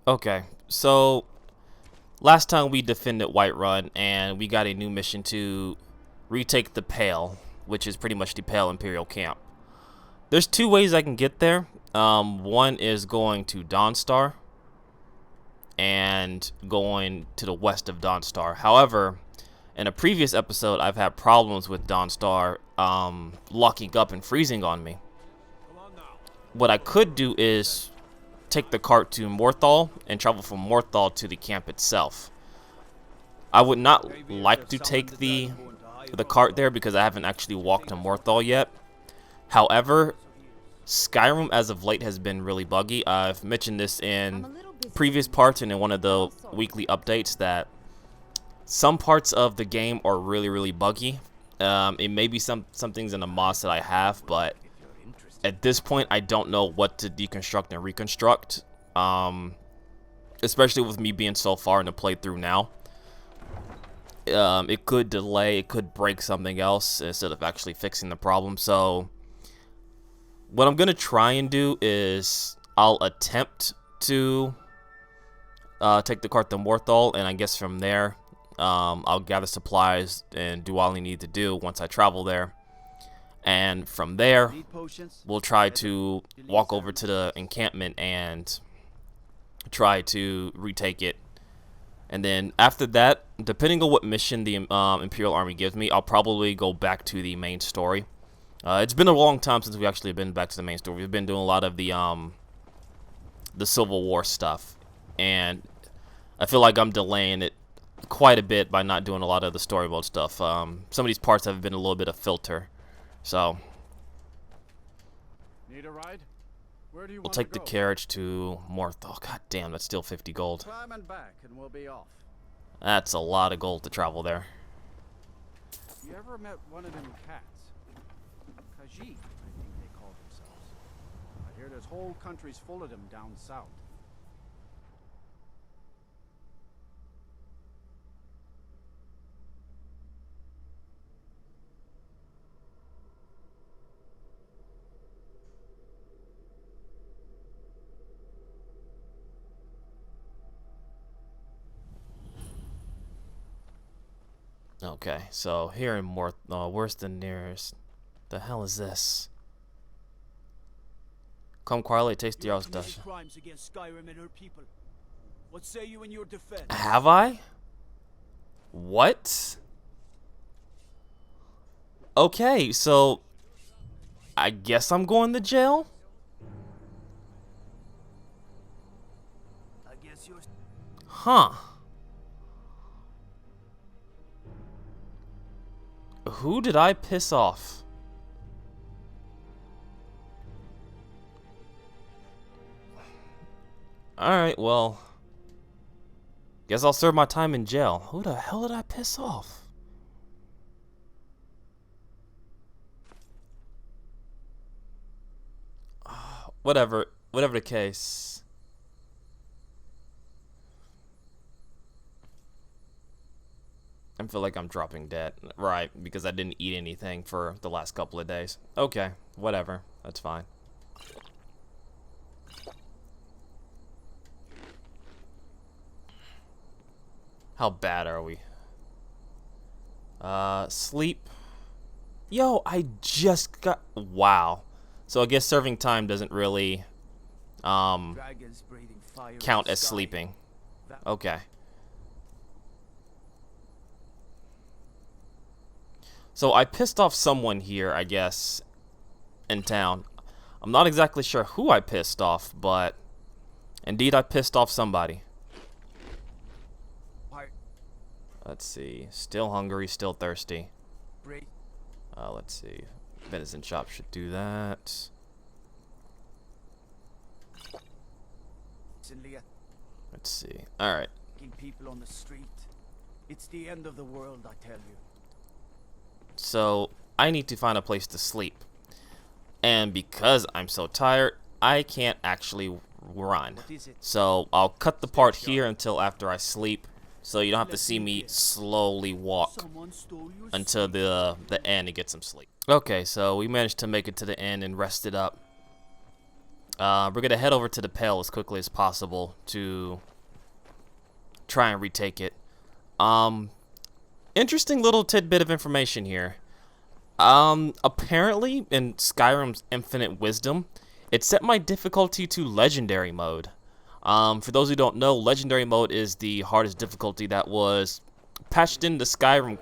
Okay, so last time we defended Whiterun, and we got a new mission to retake the Pale, which is pretty much the Pale Imperial camp. There's two ways I can get there. One is going to Dunstad and going to the west of Dunstad. However, in a previous episode, I've had problems with Dunstad locking up and freezing on me. What I could do is take the cart to Morthal and travel from Morthal to the camp itself. I would not like to take the cart there because I haven't actually walked to Morthal yet. However, Skyrim as of late has been really buggy. I've mentioned this in previous parts and in one of the weekly updates that some parts of the game are really buggy. It may be some things in the mods that I have, but at this point I don't know what to deconstruct and reconstruct, especially with me being so far in the playthrough now. It could delay, it could break something else instead of actually fixing the problem. So what I'm gonna try and do is I'll attempt to take the cart to Morthal, and I guess from there I'll gather supplies and do all I need to do once I travel there. And from there, we'll try to walk over to the encampment and try to retake it. And then after that, depending on what mission the Imperial Army gives me, I'll probably go back to the main story. It's been a long time since we actually been back to the main story. We've been doing a lot of the Civil War stuff, and I feel like I'm delaying it quite a bit by not doing a lot of the story mode stuff. Some of these parts have been a little bit of filter. So need a ride? Where do you we'll take the carriage to Morthal. God damn, that's still 50 gold. Climb and back and we'll be off. That's a lot of gold to travel there. You ever met one of them cats? Kaji, I think they call themselves. I hear there's whole countries full of them down south. Okay, so here in Morthal, where's the nearest? The hell is this? Come quietly, taste the Dutch. Crimes against Skyrim and her people. What say you in your defense? Have I? What? Okay, so I guess I'm going to jail? I guess you're... Huh. Who did I piss off? Alright, well, guess I'll serve my time in jail. Who the hell did I piss off? Whatever the case. I feel like I'm dropping dead. Right, because I didn't eat anything for the last couple of days. Okay, whatever. That's fine. How bad are we? Sleep. Yo, I just got... Wow. So I guess serving time doesn't really count as sleeping. Okay. So I pissed off someone here, I guess, in town. I'm not exactly sure who I pissed off, but indeed I pissed off somebody. Let's see. Still hungry, still thirsty. Let's see. Venison shop should do that. Let's see. Alright. People on the street. It's the end of the world, I tell you. So I need to find a place to sleep, and because I'm so tired, I can't actually run. So I'll cut the part here until after I sleep, so you don't have to see me slowly walk until the end to get some sleep. Okay, so we managed to make it to the end and rested up. We're going to head over to the Pale as quickly as possible to try and retake it. Interesting little tidbit of information here. Apparently, in Skyrim's Infinite Wisdom, it set my difficulty to Legendary mode. For those who don't know, Legendary mode is the hardest difficulty that was patched into Skyrim.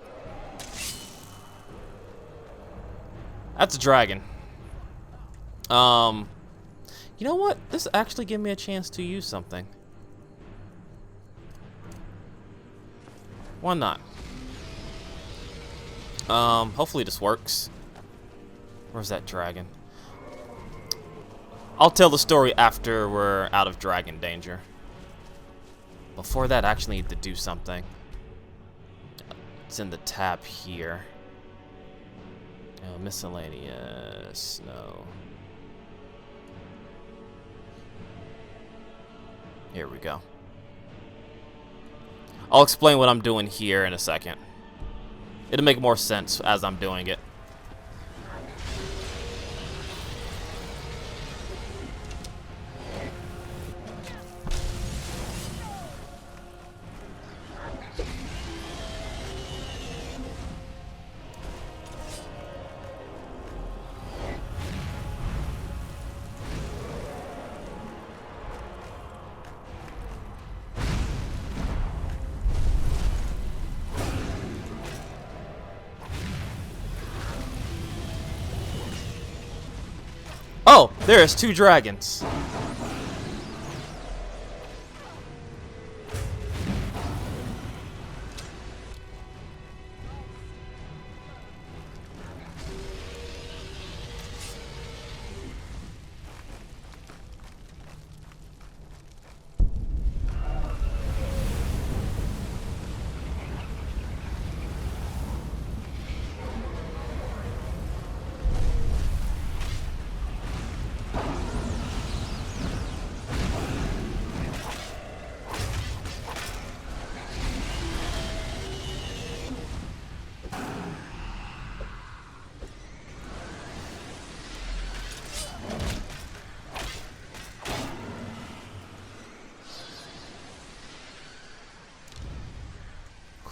That's a dragon. You know what? This actually gave me a chance to use something. Why not? Hopefully this works. Where's that dragon? I'll tell the story after we're out of dragon danger. Before that, I actually need to do something. It's in the tab here. Oh, miscellaneous. No. Here we go. I'll explain what I'm doing here in a second. It'll make more sense as I'm doing it. Oh, there's 2 dragons.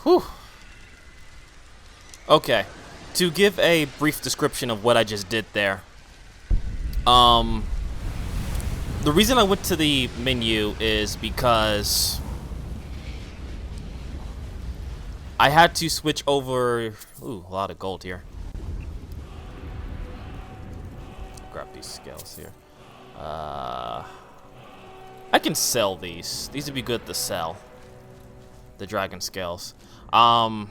Whew. Okay, to give a brief description of what I just did there. The reason I went to the menu is because I had to switch over. Ooh, a lot of gold here. Grab these scales here. I can sell these. These would be good to sell. The dragon scales. I'll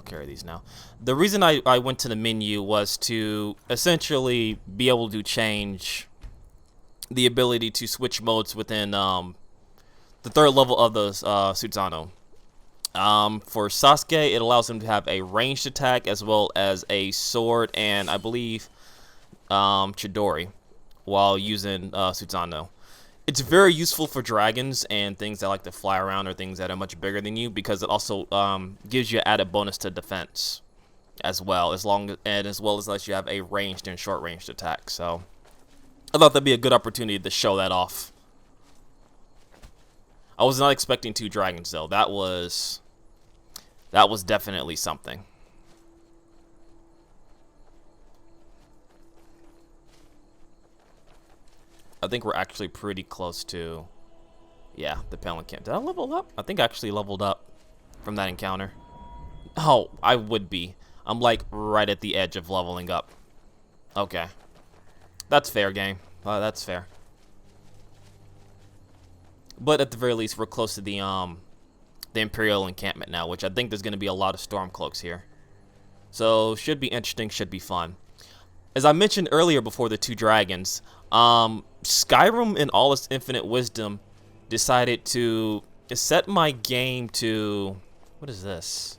carry these now. The reason I went to the menu was to essentially be able to change the ability to switch modes within the 3rd level of the Susanoo. For Sasuke, it allows him to have a ranged attack as well as a sword and I believe Chidori while using Susanoo. It's very useful for dragons and things that like to fly around or things that are much bigger than you because it also gives you added bonus to defense as well, as well as lets you have a ranged and short ranged attack. So I thought that'd be a good opportunity to show that off. I was not expecting 2 dragons though. That was definitely something. I think we're actually pretty close to, yeah, the Pale Camp. Did I level up? I think I actually leveled up from that encounter. Oh, I would be. I'm like right at the edge of leveling up. Okay. That's fair, game. That's fair. But at the very least, we're close to the Imperial encampment now, which I think there's going to be a lot of storm cloaks here. So, should be interesting, should be fun. As I mentioned earlier before the 2 dragons, Skyrim in all its infinite wisdom decided to set my game to, what is this?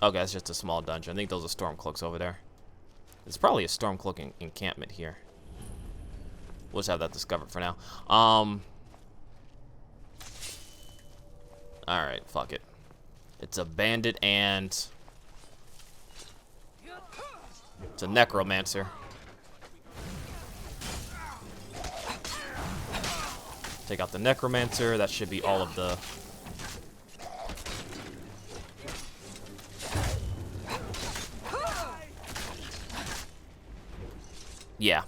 Okay, it's just a small dungeon. I think those are storm cloaks over there. It's probably a storm cloak encampment here. We'll just have that discovered for now. Alright, fuck it. It's a bandit and It's a necromancer. Take out the necromancer. That should be all of the... Yeah.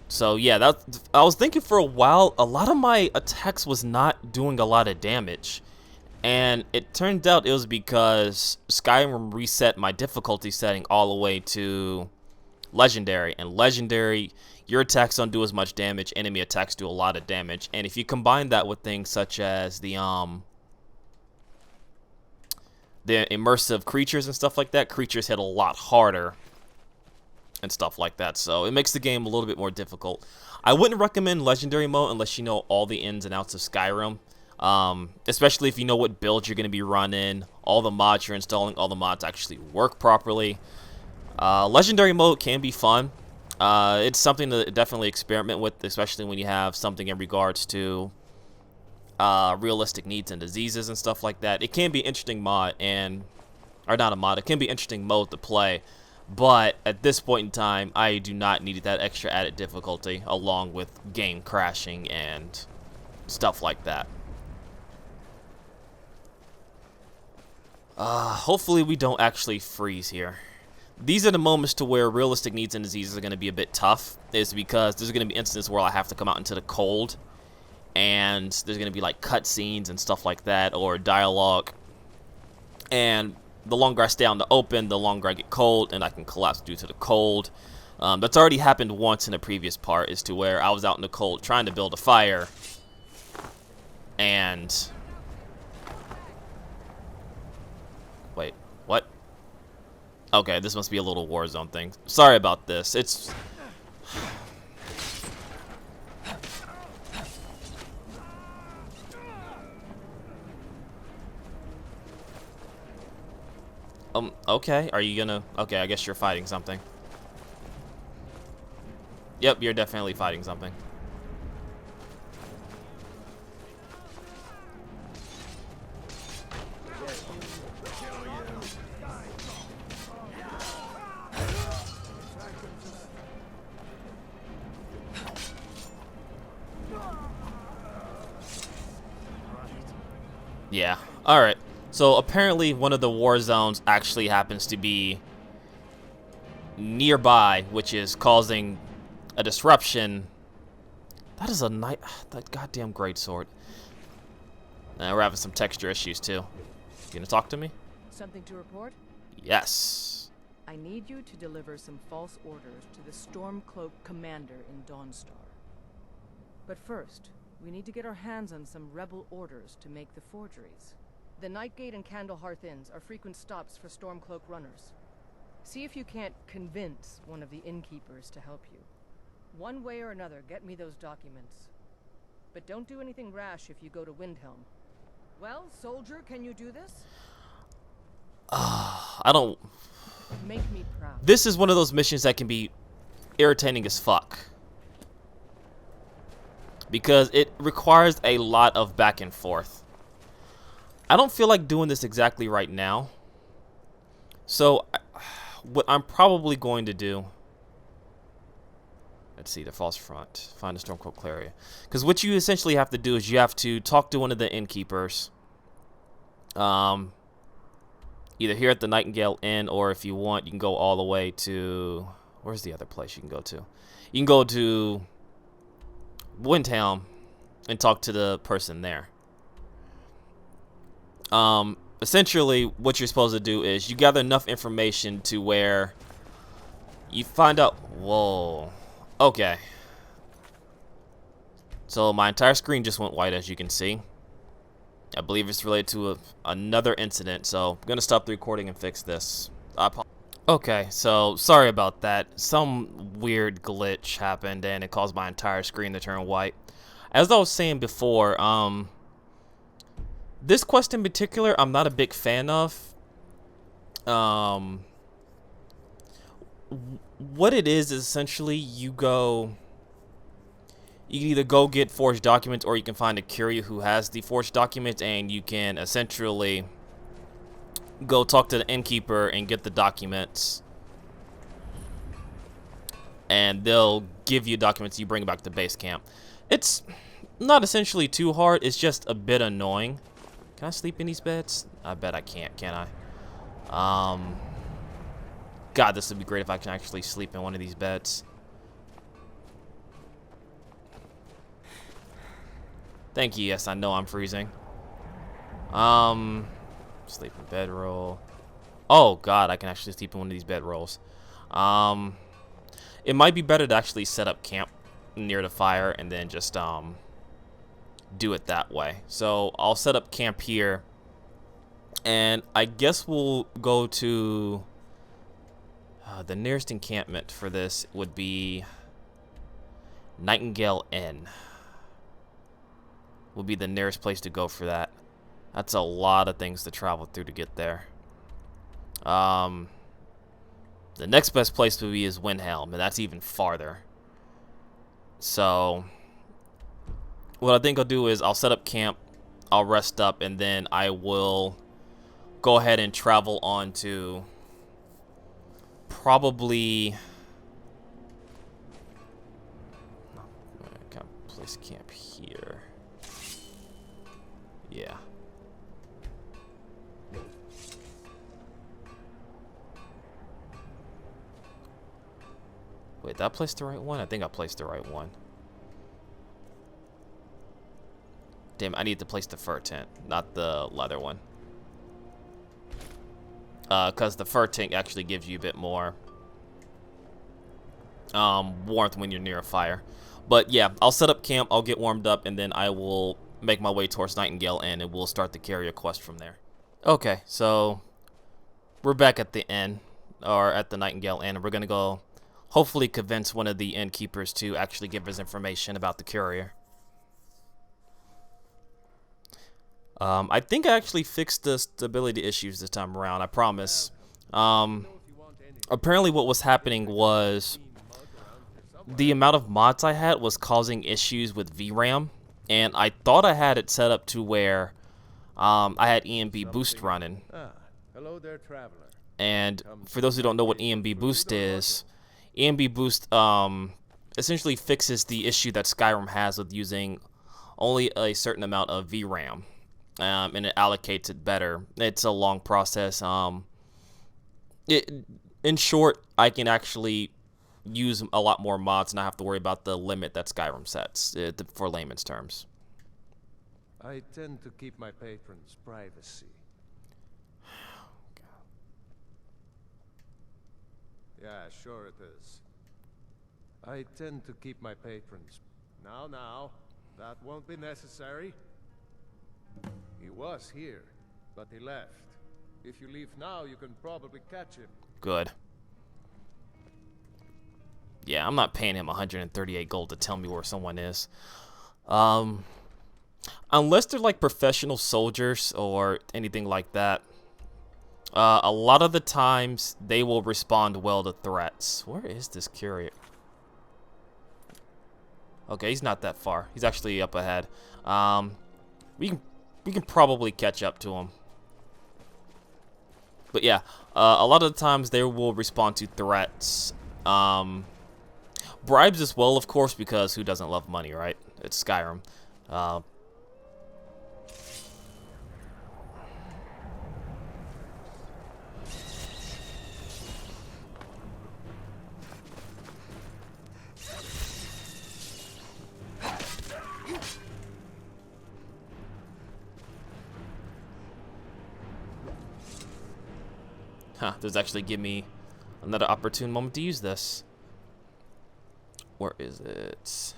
So yeah, I was thinking for a while, a lot of my attacks was not doing a lot of damage. And it turned out it was because Skyrim reset my difficulty setting all the way to Legendary. And Legendary, your attacks don't do as much damage, enemy attacks do a lot of damage. And if you combine that with things such as the immersive creatures and stuff like that, creatures hit a lot harder and stuff like that, so it makes the game a little bit more difficult. I wouldn't recommend Legendary mode unless you know all the ins and outs of Skyrim, especially if you know what build you're going to be running, all the mods you're installing, all the mods actually work properly. Legendary mode can be fun. It's something to definitely experiment with, especially when you have something in regards to realistic needs and diseases and stuff like that. It can be an interesting mod, or not a mod, it can be an interesting mode to play. But at this point in time, I do not need that extra added difficulty along with game crashing and stuff like that. Hopefully we don't actually freeze here. These are the moments to where realistic needs and diseases are going to be a bit tough, is because there's going to be instances where I have to come out into the cold, and there's going to be like cutscenes and stuff like that, or dialogue, and the longer I stay out in the open, the longer I get cold, and I can collapse due to the cold. That's already happened once in a previous part, is to where I was out in the cold trying to build a fire, and... Wait, what? Okay, this must be a little Warzone thing. Sorry about this. It's... Okay, are you gonna... Okay, I guess you're fighting something. Yep, you're definitely fighting something. Yeah, alright. So apparently one of the war zones actually happens to be nearby, which is causing a disruption. That is a that goddamn greatsword. We're having some texture issues too. You gonna talk to me? Something to report? Yes. I need you to deliver some false orders to the Stormcloak commander in Dawnstar. But first, we need to get our hands on some rebel orders to make the forgeries. The Nightgate and Candlehearth Inns are frequent stops for Stormcloak runners. See if you can't convince one of the innkeepers to help you. One way or another, get me those documents. But don't do anything rash if you go to Windhelm. Well, soldier, can you do this? I don't... Make me proud. This is one of those missions that can be irritating as fuck, because it requires a lot of back and forth. I don't feel like doing this exactly right now. So, what I'm probably going to do... Let's see, the false front. Find the Stormcloak Claria. Because what you essentially have to do is you have to talk to one of the innkeepers. Either here at the Nightingale Inn, or if you want, you can go all the way to... Where's the other place you can go to? You can go to Windhelm and talk to the person there. Essentially, what you're supposed to do is you gather enough information to where you find out... Whoa. Okay. So my entire screen just went white, as you can see. I believe it's related to another incident, so I'm going to stop the recording and fix this. Okay, so sorry about that. Some weird glitch happened and it caused my entire screen to turn white. As I was saying before, this quest in particular, I'm not a big fan of. What it is essentially you can either go get forged documents, or you can find a courier who has the forged documents, and you can essentially go talk to the innkeeper and get the documents and they'll give you documents you bring back to base camp. It's not essentially too hard, it's just a bit annoying. Can I sleep in these beds? I bet I can't I? God, this would be great if I can actually sleep in one of these beds. Thank you, yes, I know I'm freezing. Sleep in bedroll. Oh god, I can actually sleep in one of these bedrolls. It might be better to actually set up camp near the fire and then just do it that way. So I'll set up camp here, and I guess we'll go to the nearest encampment for this would be Nightingale Inn. Would be the nearest place to go for that. That's a lot of things to travel through to get there. The next best place to be is Windhelm, and that's even farther. So what I think I'll do is I'll set up camp, I'll rest up, and then I will go ahead and travel on to probably kind of place camp here. Yeah. Wait, did I place the right one? I think I placed the right one. Damn, I need to place the fur tent, not the leather one. Because the fur tent actually gives you a bit more warmth when you're near a fire. But yeah, I'll set up camp, I'll get warmed up, and then I will make my way towards Nightingale Inn, and we'll start the carrier quest from there. Okay, so we're back at the inn, or at the Nightingale Inn, and we're gonna go hopefully convince one of the innkeepers to actually give us information about the courier. I think I actually fixed the stability issues this time around, I promise. Apparently what was happening was the amount of mods I had was causing issues with VRAM, and I thought I had it set up to where I had EMB boost running. Hello there, traveler. And for those who don't know what EMB boost is, EMB boost essentially fixes the issue that Skyrim has with using only a certain amount of VRAM, and it allocates it better. It's a long process. In short, I can actually use a lot more mods and not have to worry about the limit that Skyrim sets, for layman's terms. I tend to keep my patrons' privacy. Yeah, sure it is. I tend to keep my patrons. Now, that won't be necessary. He was here, but he left. If you leave now, you can probably catch him. Good. Yeah, I'm not paying him 138 gold to tell me where someone is. Unless they're like professional soldiers or anything like that. A lot of the times they will respond well to threats. Where is this courier? Okay, he's not that far. He's actually up ahead. We can probably catch up to him. But yeah, a lot of the times they will respond to threats. Bribes as well, of course, because who doesn't love money, right? It's Skyrim. Does actually give me another opportune moment to use this. Where is it?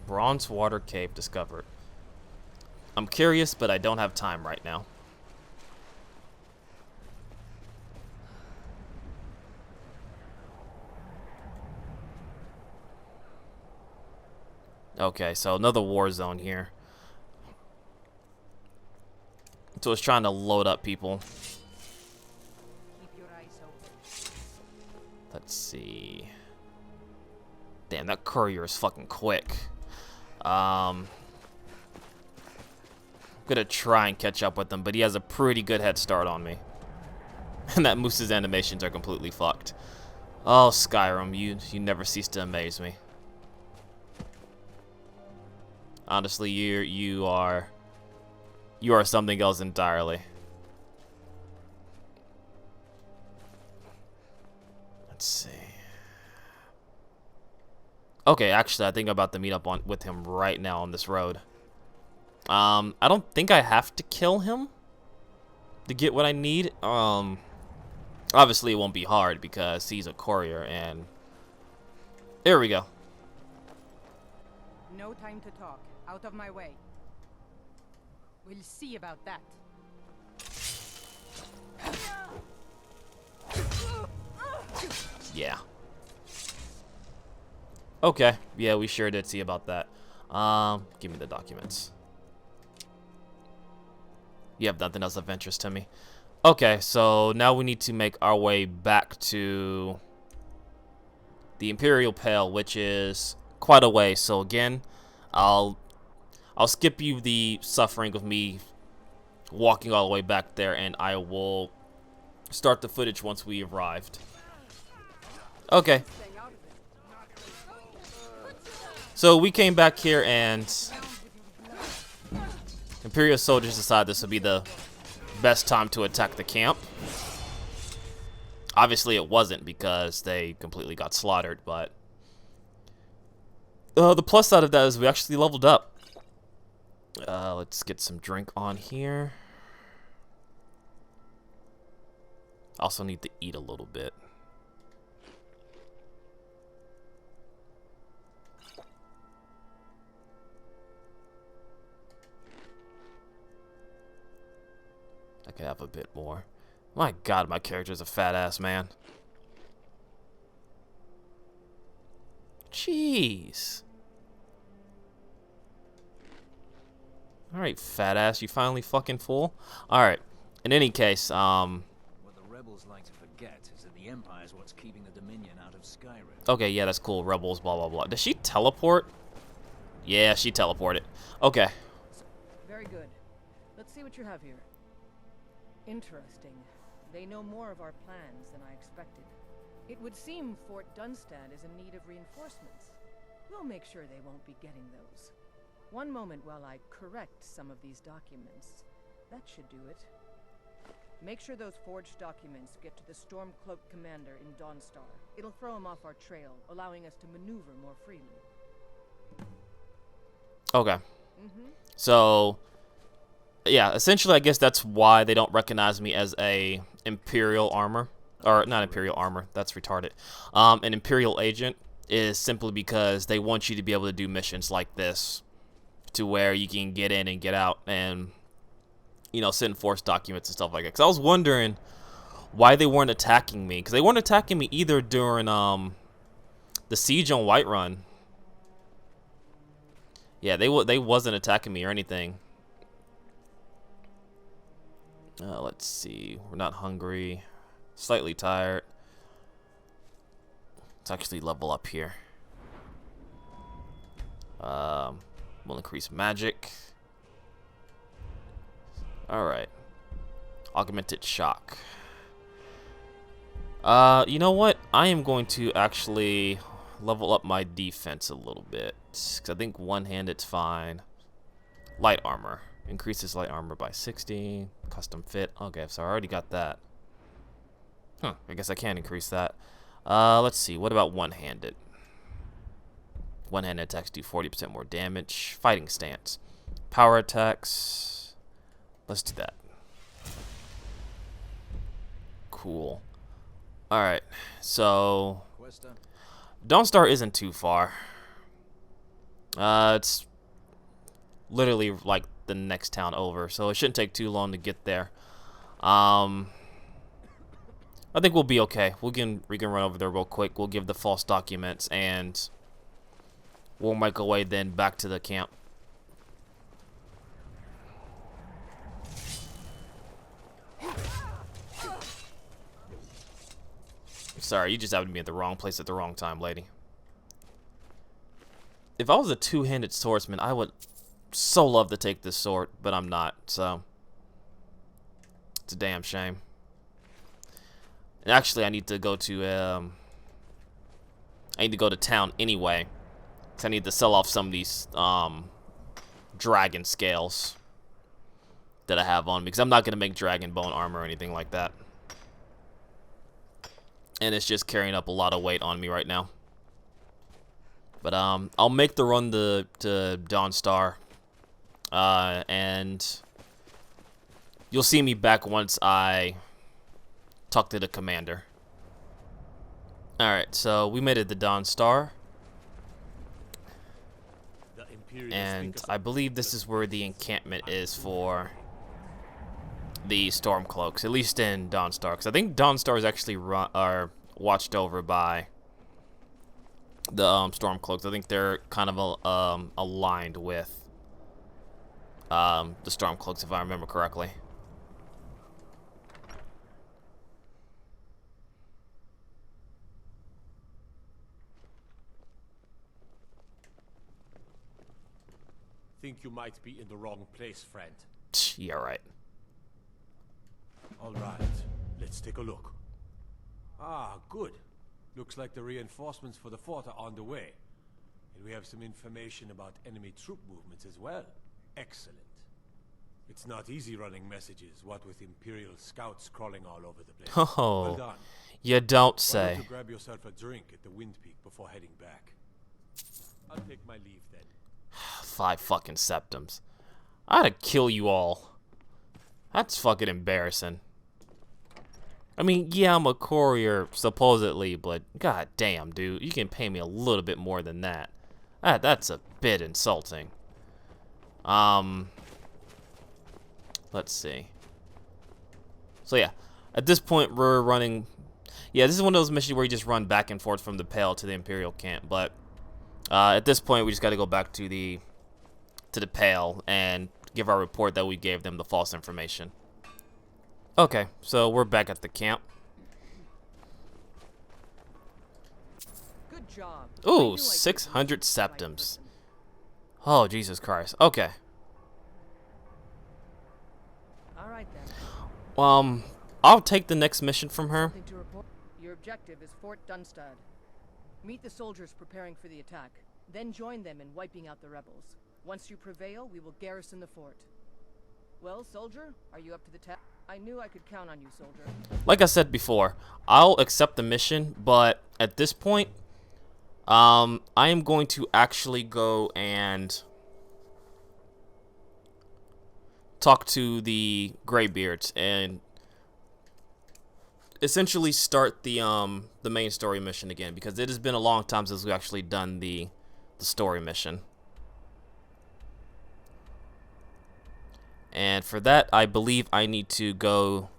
Bronze Water Cave discovered. I'm curious, but I don't have time right now. Okay, so another war zone here. So it's trying to load up people. Keep your eyes open. Let's see. Damn, that courier is fucking quick. I'm gonna try and catch up with him, but he has a pretty good head start on me. And that moose's animations are completely fucked. Oh, Skyrim, you never cease to amaze me. Honestly, you are something else entirely. Let's see. Okay, actually, I think I'm about to meet up with him right now on this road. I don't think I have to kill him to get what I need. Obviously, it won't be hard because he's a courier, and there we go. No time to talk. Out of my way. We'll see about that. Yeah. Okay. Yeah, we sure did see about that. Give me the documents. You have nothing else of interest to me. Okay, so now we need to make our way back to the Imperial Pale, which is quite a way. So again, I'll skip you the suffering of me walking all the way back there, and I will start the footage once we arrived. Okay. So we came back here, and Imperial soldiers decided this would be the best time to attack the camp. Obviously, it wasn't because they completely got slaughtered, but the plus side of that is we actually leveled up. Let's get some drink on here. Also need to eat a little bit. I could have a bit more. My God, my character's a fat ass man. Jeez. Alright, fat ass, you finally fucking full? Alright. In any case, What the rebels like to forget is that the Empire is what's keeping the Dominion out of Skyrim. okay, yeah, that's cool. Rebels, blah blah blah. Does she teleport? Yeah, she teleported. Okay. Very good. Let's see what you have here. Interesting. They know more of our plans than I expected. It would seem Fort Dunstad is in need of reinforcements. We'll make sure they won't be getting those. One moment while I correct some of these documents. That should do it. Make sure those forged documents get to the Stormcloak commander in Dawnstar. It'll throw him off our trail, allowing us to maneuver more freely. Okay. So, yeah, essentially, I guess that's why they don't recognize me as a Imperial armor. Or, not Imperial armor, that's retarded. An Imperial agent is simply because they want you to be able to do missions like this, to where you can get in and get out and, you know, send force documents and stuff like that. Because I was wondering why they weren't attacking me. Because they weren't attacking me either during the siege on Whiterun. Yeah, they wasn't attacking me or anything. Let's see. We're not hungry. Slightly tired. Let's actually level up here. We'll increase magic. Alright. Augmented shock. You know what? I am going to actually level up my defense a little bit. Because I think one-handed's fine. Light armor. Increases light armor by 60. Custom fit. Okay, so I already got that. Huh, I guess I can increase that. Let's see. What about one-handed? One-handed attacks do 40% more damage. Fighting stance. Power attacks. Let's do that. Cool. Alright, so Dawnstar isn't too far. It's literally like the next town over, so it shouldn't take too long to get there. I think we'll be okay. We can run over there real quick. We'll give the false documents and we'll make our way then back to the camp. Sorry, you just happened to be at the wrong place at the wrong time, lady. If I was a two-handed swordsman, I would so love to take this sword, but I'm not, so it's a damn shame. And actually, I need to go to town anyway, because I need to sell off some of these dragon scales that I have on me, because I'm not going to make dragon bone armor or anything like that. And it's just carrying up a lot of weight on me right now. But I'll make the run to Dawnstar, and you'll see me back once I talk to the commander. Alright, so we made it to Dawnstar, and I believe this is where the encampment is for the Storm Cloaks, at least in Dawnstar, because I think Dawnstar is actually watched over by the Storm Cloaks. I think they're kind of aligned with the Storm Cloaks, if I remember correctly. Think you might be in the wrong place, friend. Yeah, right. All right, let's take a look. Ah, good. Looks like the reinforcements for the fort are on the way. And we have some information about enemy troop movements as well. Excellent. It's not easy running messages, what with Imperial scouts crawling all over the place. Oh, well done. You don't Why say. don't you grab yourself a drink at the Wind Peak before heading back? I'll take my leave then. 5 fucking septums. I ought to kill you all. That's fucking embarrassing. I mean, yeah, I'm a courier, supposedly, but god damn, dude, you can pay me a little bit more than that. That's a bit insulting. Let's see. So yeah, at this point we're running. Yeah, this is one of those missions where you just run back and forth from the Pale to the Imperial camp. But at this point, we just got to go back to the Pale and give our report that we gave them the false information. Okay, so we're back at the camp. Good job. Ooh, 600 septums. Oh, Jesus Christ. Okay. All right then. I'll take the next mission from her. Something to report. Your objective is Fort Dunstad. Meet the soldiers preparing for the attack, then join them in wiping out the rebels. Once you prevail, we will garrison the fort. Well, soldier, are you up to the task? I knew I could count on you, soldier. Like I said before, I'll accept the mission, but at this point, I am going to actually go and talk to the Greybeards and essentially start the main story mission again, because it has been a long time since we've actually done the story mission. And for that, I believe I need to go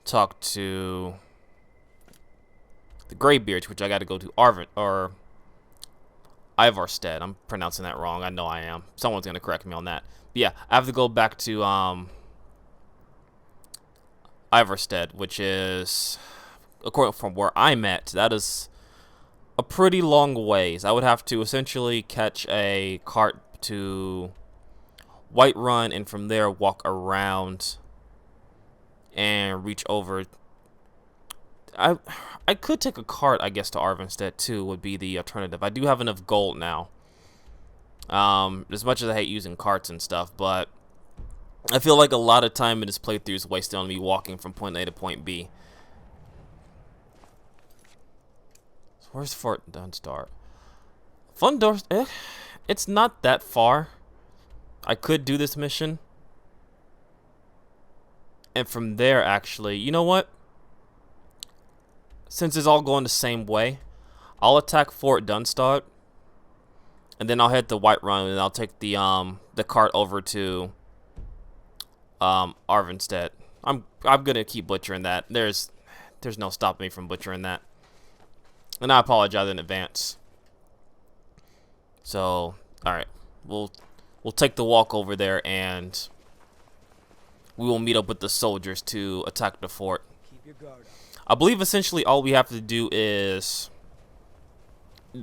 talk to the Greybeards, which I got to go to Ivarstead. I'm pronouncing that wrong. I know I am. Someone's going to correct me on that. But yeah, I have to go back to Ivarstead, which is, according from where I'm at, that is a pretty long ways. I would have to essentially catch a cart to Whiterun, and from there walk around and reach over. I could take a cart, I guess, to Arvenstead too, would be the alternative. I do have enough gold now. As much as I hate using carts and stuff, but I feel like a lot of time in this playthrough is wasted on me walking from point A to point B. So where's Fort Dunstad? It's not that far. I could do this mission. And from there, actually, you know what? Since it's all going the same way, I'll attack Fort Dunstad, and then I'll head to Whiterun, and I'll take the cart over to Arvenstead. I'm gonna keep butchering that. There's no stopping me from butchering that, and I apologize in advance. So, all right, we'll take the walk over there, and we will meet up with the soldiers to attack the fort. Keep your guard up. I believe essentially all we have to do is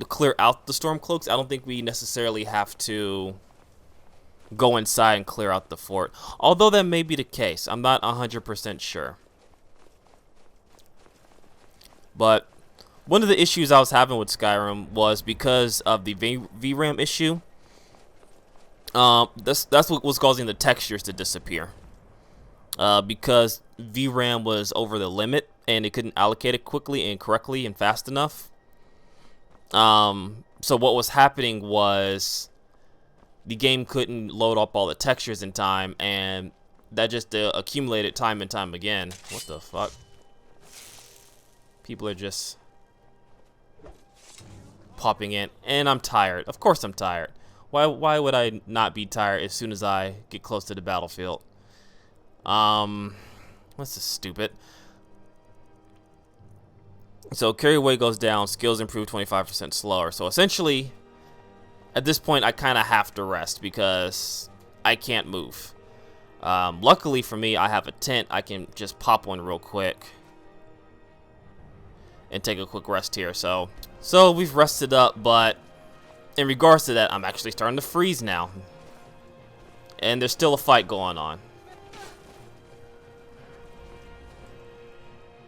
clear out the storm cloaks. I don't think we necessarily have to go inside and clear out the fort, although that may be the case. I'm not 100% sure. But one of the issues I was having with Skyrim was because of the VRAM issue. That's what was causing the textures to disappear. Because VRAM was over the limit and it couldn't allocate it quickly and correctly and fast enough. So what was happening was the game couldn't load up all the textures in time, and that just accumulated time and time again. What the fuck? People are just popping in, and I'm tired. Of course I'm tired. Why would I not be tired as soon as I get close to the battlefield? What's this stupid? So carry weight goes down, skills improve 25% slower. So essentially, at this point, I kind of have to rest because I can't move. Luckily for me, I have a tent. I can just pop one real quick and take a quick rest here. So we've rested up, but in regards to that, I'm actually starting to freeze now. And there's still a fight going on.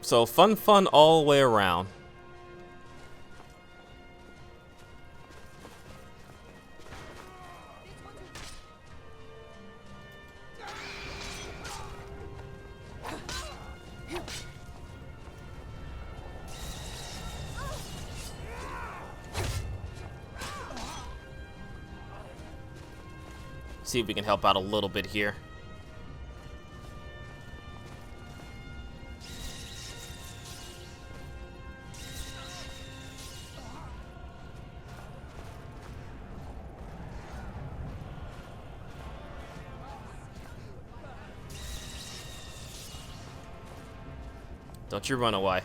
So fun all the way around. See if we can help out a little bit here. Don't you run away.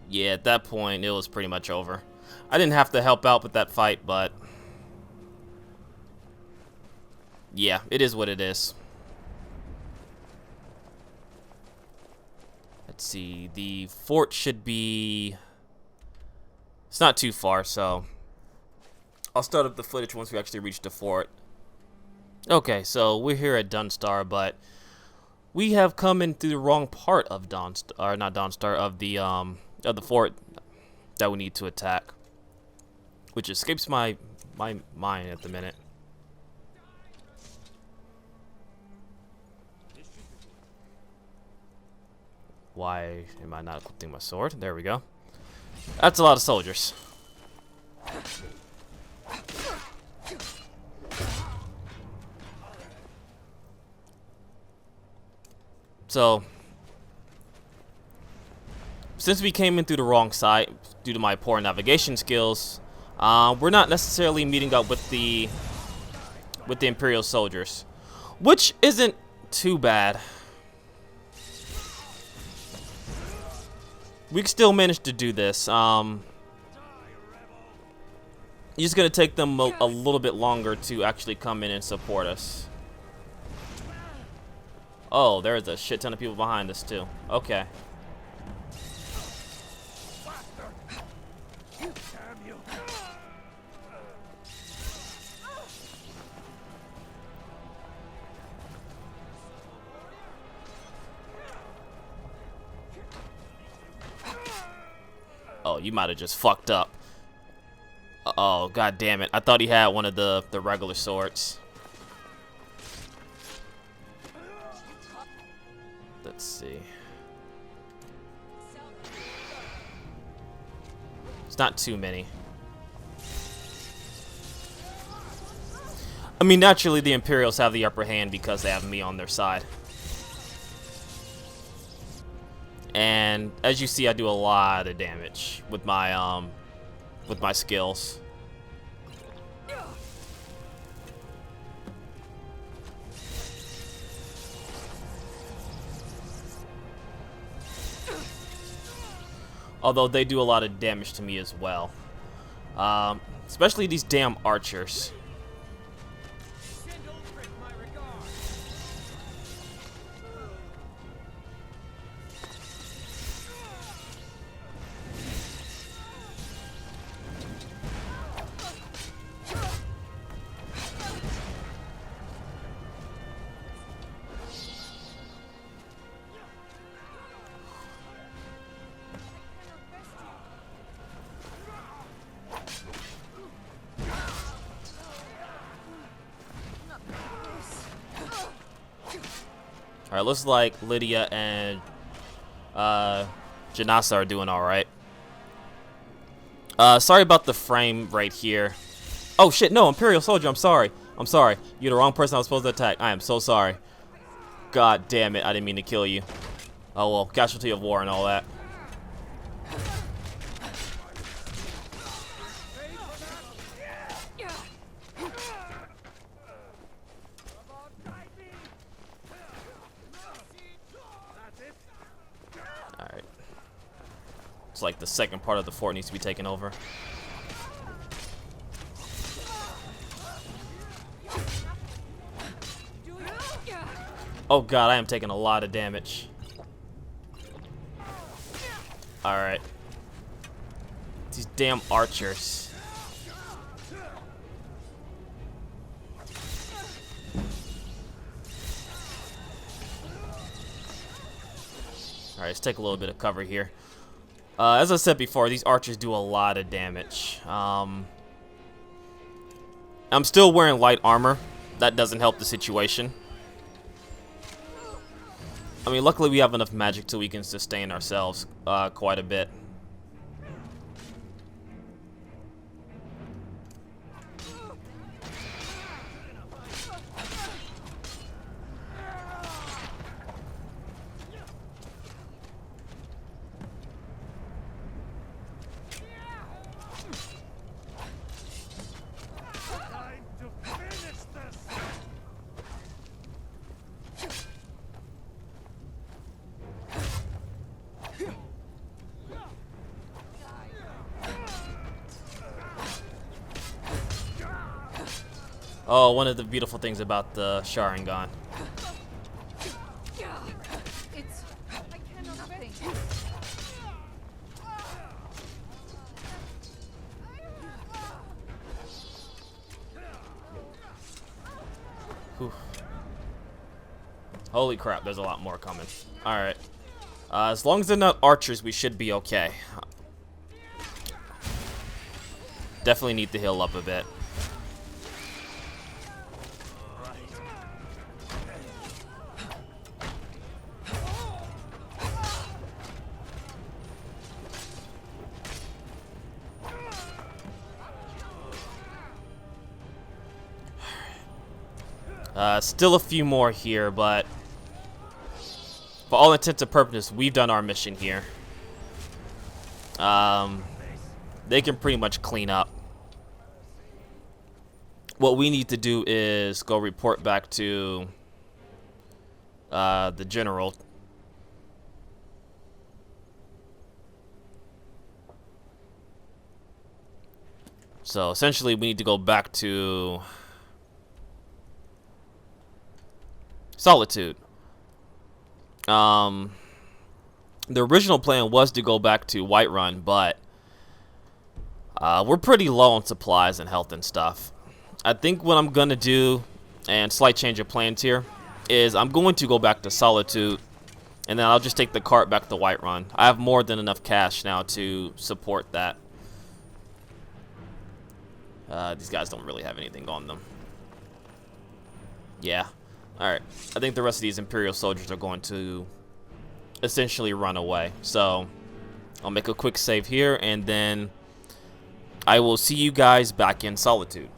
Yeah, at that point, it was pretty much over. I didn't have to help out with that fight, but yeah, it is what it is. Let's see, the fort should be... It's not too far, so I'll start up the footage once we actually reach the fort. Okay, so we're here at Dunstad, but we have come in through the wrong part of Dunstad, or not Dunstad, of the fort that we need to attack, which escapes my mind at the minute. Why am I not equipping my sword? There we go. That's a lot of soldiers. So, since we came in through the wrong side due to my poor navigation skills, we're not necessarily meeting up with the Imperial soldiers, which isn't too bad. We still managed to do this. It's just gonna take them a little bit longer to actually come in and support us. Oh, there's a shit ton of people behind us too. Okay. Oh, you might have just fucked up. Oh, god damn it. I thought he had one of the regular swords. Let's see. It's not too many. I mean, naturally the Imperials have the upper hand because they have me on their side. And as you see, I do a lot of damage with my skills. Although they do a lot of damage to me as well. Especially these damn archers. Alright, looks like Lydia and Janasa are doing alright. Sorry about the frame right here. Oh shit, no, Imperial Soldier, I'm sorry. I'm sorry. You're the wrong person I was supposed to attack. I am so sorry. God damn it, I didn't mean to kill you. Oh well, casualty of war and all that. Alright. It's like the second part of the fort needs to be taken over. Oh god, I am taking a lot of damage. Alright. These damn archers. Alright, let's take a little bit of cover here. As I said before, these archers do a lot of damage. I'm still wearing light armor. That doesn't help the situation. I mean, luckily we have enough magic so we can sustain ourselves quite a bit. Oh, one of the beautiful things about the Sharingan. It's... I cannot think. Whew. Holy crap, there's a lot more coming. Alright. As long as they're not archers, we should be okay. Definitely need to heal up a bit. Still a few more here, but for all intents and purposes, we've done our mission here. They can pretty much clean up. What we need to do is go report back to the general. So essentially, we need to go back to Solitude. The original plan was to go back to Whiterun, but we're pretty low on supplies and health and stuff. I think what I'm gonna do, and slight change of plans here, is I'm going to go back to Solitude, and then I'll just take the cart back to Whiterun. I have more than enough cash now to support that. These guys don't really have anything on them. Yeah. Alright, I think the rest of these Imperial soldiers are going to essentially run away. So, I'll make a quick save here, and then I will see you guys back in Solitude.